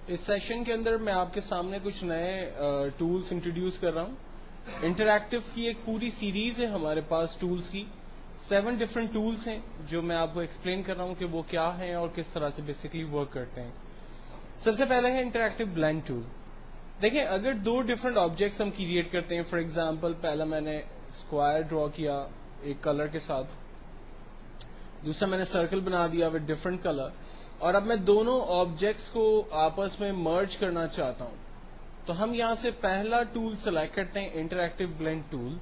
اس session کے اندر میں آپ کے سامنے کچھ نئے ٹولز انٹروڈیوس کر رہا ہوں. انٹریکٹیو کی ایک پوری سیریز ہے ہمارے پاس ٹولز کی. 7 ڈفرنٹ ٹولز ہیں جو میں آپ کو ایکسپلین کر رہا ہوں کہ وہ کیا ہیں اور کس طرح سے بیسکلی ورک کرتے ہیں. سب سے پہلے ہے انٹریکٹیو بلینڈ ٹول. دیکھیں اگر 2 ڈفرنٹ آبجیکٹس ہم کریٹ کرتے ہیں، فار ایگزامپل پہلا میں نے اسکوائر ڈرا کیا ایک کلر کے ساتھ، دوسرا میں نے سرکل بنا دیا ود ڈفرنٹ کلر، اور اب میں دونوں آبجیکٹس کو آپس میں مرج کرنا چاہتا ہوں، تو ہم یہاں سے پہلا ٹول سلیکٹ کرتے ہیں انٹریکٹیو بلینڈ ٹول،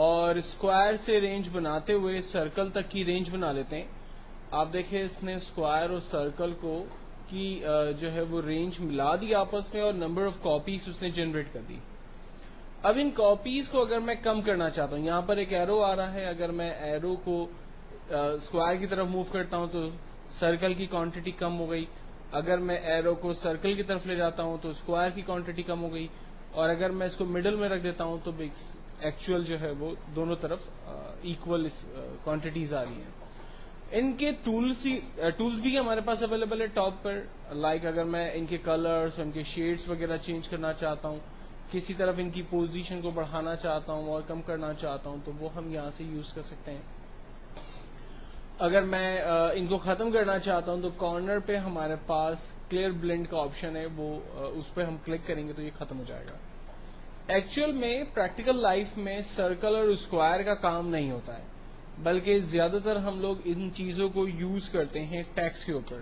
اور اسکوائر سے رینج بناتے ہوئے سرکل تک کی رینج بنا لیتے ہیں. آپ دیکھیں اس نے اسکوائر اور سرکل کو کی جو ہے وہ رینج ملا دی آپس میں، اور نمبر آف کاپیز اس نے جنریٹ کر دی. اب ان کاپیز کو اگر میں کم کرنا چاہتا ہوں، یہاں پر ایک ایرو آ رہا ہے، اگر میں ایرو کو اسکوائر کی طرف موو کرتا ہوں تو سرکل کی کوانٹٹی کم ہو گئی، اگر میں ایرو کو سرکل کی طرف لے جاتا ہوں تو اسکوائر کی کوانٹٹی کم ہو گئی، اور اگر میں اس کو مڈل میں رکھ دیتا ہوں تو ایکچوئل جو ہے وہ دونوں طرف ایکول کوانٹٹیز آ رہی ہیں. ان کے ٹولز بھی ہمارے پاس اویلیبل ہے ٹاپ پر. لائک اگر میں ان کے کلرز، ان کے شیڈز وغیرہ چینج کرنا چاہتا ہوں، کسی طرف ان کی پوزیشن کو بڑھانا چاہتا ہوں اور کم کرنا چاہتا ہوں، تو وہ ہم یہاں سے یوز کر سکتے ہیں. اگر میں ان کو ختم کرنا چاہتا ہوں تو کارنر پہ ہمارے پاس کلیئر بلینڈ کا آپشن ہے، وہ اس پہ ہم کلک کریں گے تو یہ ختم ہو جائے گا. ایکچوئل میں پریکٹیکل لائف میں سرکل اور اسکوائر کا کام نہیں ہوتا ہے، بلکہ زیادہ تر ہم لوگ ان چیزوں کو یوز کرتے ہیں ٹیکسٹ کے اوپر.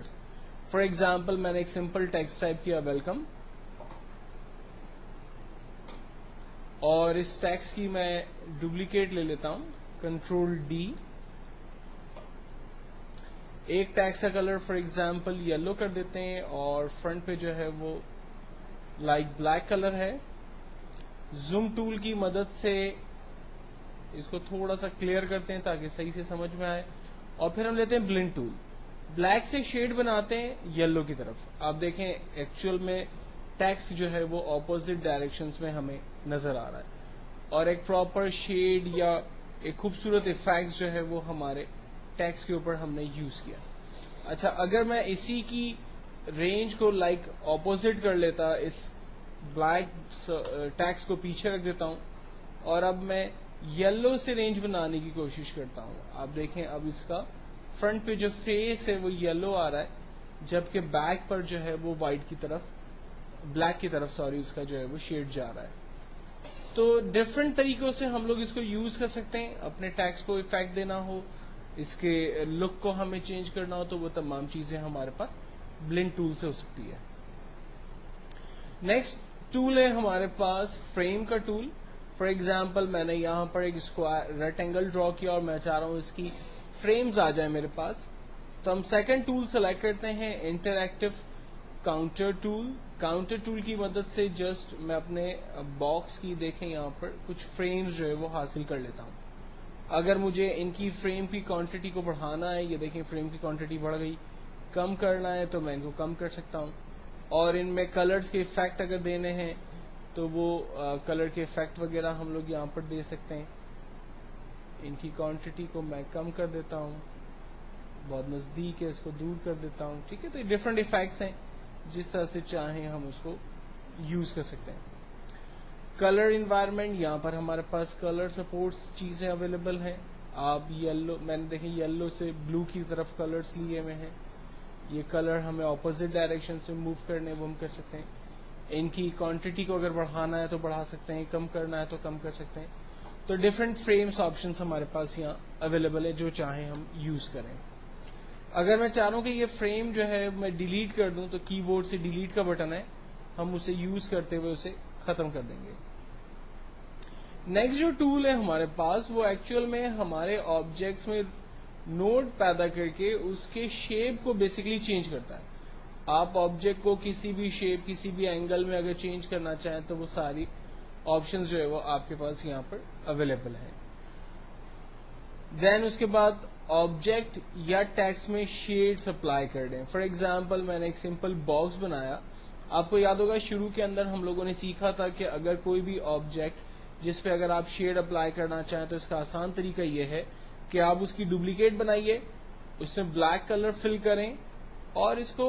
فار ایگزامپل میں نے ایک سمپل ٹیکسٹ ٹائپ کیا ویلکم، اور اس ٹیکسٹ کی میں ڈپلیکیٹ لے لیتا ہوں کنٹرول ڈی. ایک ٹیکسٹ کا کلر فار ایگزامپل یلو کر دیتے ہیں، اور فرنٹ پہ جو ہے وہ لائک بلیک کلر ہے. زوم ٹول کی مدد سے اس کو تھوڑا سا کلیئر کرتے ہیں تاکہ صحیح سے سمجھ میں آئے، اور پھر ہم لیتے ہیں بلینڈ ٹول. بلیک سے شیڈ بناتے ہیں یلو کی طرف. آپ دیکھیں ایکچوئل میں ٹیکسٹ جو ہے وہ اپوزٹ ڈائریکشنز میں ہمیں نظر آ رہا ہے، اور ایک پراپر شیڈ یا ایک خوبصورت افیکٹ جو ہے وہ ہمارے ٹیکسٹ کے اوپر ہم نے یوز کیا. اچھا اگر میں اسی کی رینج کو لائک اپوزٹ کر لیتا، اس بلیک ٹیکسٹ کو پیچھے رکھ دیتا ہوں، اور اب میں یلو سے رینج بنانے کی کوشش کرتا ہوں. آپ دیکھیں اب اس کا فرنٹ پہ جو فیس ہے وہ یلو آ رہا ہے، جبکہ بیک پر جو ہے وہ وائٹ کی طرف، بلیک کی طرف اس کا جو ہے وہ شیڈ جا رہا ہے. تو ڈفرنٹ طریقوں سے ہم لوگ اس کو یوز کر سکتے ہیں. اپنے ٹیکسٹ کو افیکٹ دینا ہو، اس کے لک کو ہمیں چینج کرنا ہو، تو وہ تمام چیزیں ہمارے پاس بلینڈ ٹول سے ہو سکتی ہے. نیکسٹ ٹول ہے ہمارے پاس فریم کا ٹول. فار ایگزامپل میں نے یہاں پر ایک اسکوائر ریکٹینگل ڈرا کیا، اور میں چاہ رہا ہوں اس کی فریمز آ جائیں میرے پاس، تو ہم سیکنڈ ٹول سلیکٹ کرتے ہیں interactive counter tool. Counter tool کی مدد سے جسٹ میں اپنے باکس کی دیکھیں یہاں پر کچھ فریمز جو ہے وہ حاصل کر لیتا ہوں. اگر مجھے ان کی فریم کی کوانٹٹی کو بڑھانا ہے، یہ دیکھیں فریم کی کوانٹٹی بڑھ گئی، کم کرنا ہے تو میں ان کو کم کر سکتا ہوں. اور ان میں کلرز کے افیکٹ اگر دینے ہیں تو وہ کلر کے افیکٹ وغیرہ ہم لوگ یہاں پر دے سکتے ہیں. ان کی کوانٹٹی کو میں کم کر دیتا ہوں، بہت نزدیک ہے اس کو دور کر دیتا ہوں. ٹھیک ہے، تو یہ ڈفرنٹ افیکٹس ہیں، جس طرح سے چاہیں ہم اس کو یوز کر سکتے ہیں. کلر انوائرمنٹ، یہاں پر ہمارے پاس کلر سپورٹس چیزیں اویلیبل ہیں. آپ یلو، میں نے دیکھیں یلو سے بلو کی طرف کلرز لیے ہوئے ہیں. یہ کلر ہمیں اپوزٹ ڈائریکشن سے موو کرنے وہ ہم کر سکتے ہیں. ان کی کوانٹٹی کو اگر بڑھانا ہے تو بڑھا سکتے ہیں، کم کرنا ہے تو کم کر سکتے ہیں. تو ڈفرینٹ فریمز آپشنس ہمارے پاس یہاں اویلیبل ہے، جو چاہیں ہم یوز کریں. اگر میں چاہ رہا ہوں کہ یہ فریم جو ہے میں ڈیلیٹ کر دوں تو کی بورڈ سے ڈیلیٹ کا بٹن ہے، ہم اسے یوز کرتے ہوئے اسے ختم کر دیں گے. نیکسٹ جو ٹول ہے ہمارے پاس وہ ایکچوئل میں ہمارے آبجیکٹس میں نوڈ پیدا کر کے اس کے شیپ کو بیسکلی چینج کرتا ہے. آپ آبجیکٹ کو کسی بھی شیپ، کسی بھی اینگل میں اگر چینج کرنا چاہیں تو وہ ساری آپشنز جو ہے وہ آپ کے پاس یہاں پر اویلیبل ہیں. دین اس کے بعد آبجیکٹ یا ٹیکسٹ میں شیڈز اپلائی کر دیں. فار ایگزامپل میں نے ایک سمپل باکس بنایا. آپ کو یاد ہوگا شروع کے اندر ہم لوگوں نے سیکھا تھا کہ اگر کوئی بھی آبجیکٹ جس پہ اگر آپ شیڈ اپلائی کرنا چاہیں تو اس کا آسان طریقہ یہ ہے کہ آپ اس کی ڈپلیکیٹ بنائیے، اس میں بلیک کلر فل کریں، اور اس کو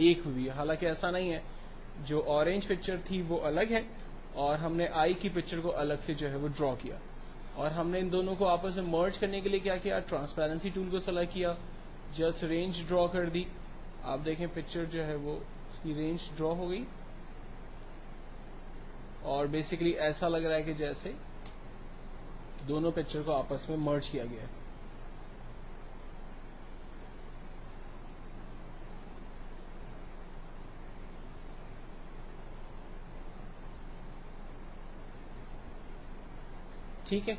ایک ہوئی ہے. حالانکہ ایسا نہیں ہے, جو اورینج پکچر تھی وہ الگ ہے اور ہم نے آئی کی پکچر کو الگ سے جو ہے وہ ڈرا کیا, اور ہم نے ان دونوں کو آپس میں مرج کرنے کے لیے کیا کیا, ٹرانسپیرنسی ٹول کو سلیکٹ کیا, جسٹ رینج ڈرا کر دی. آپ دیکھیں پکچر جو ہے وہ اس کی رینج ڈرا ہو گئی, اور بیسیکلی ایسا لگ رہا ہے کہ جیسے دونوں پکچر کو آپس میں مرج کیا گیا ہے. ٹھیک ہے,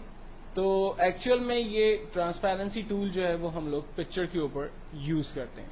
تو ایکچوئل میں یہ ٹرانسپیرنسی ٹول جو ہے وہ ہم لوگ پکچر کے اوپر یوز کرتے ہیں.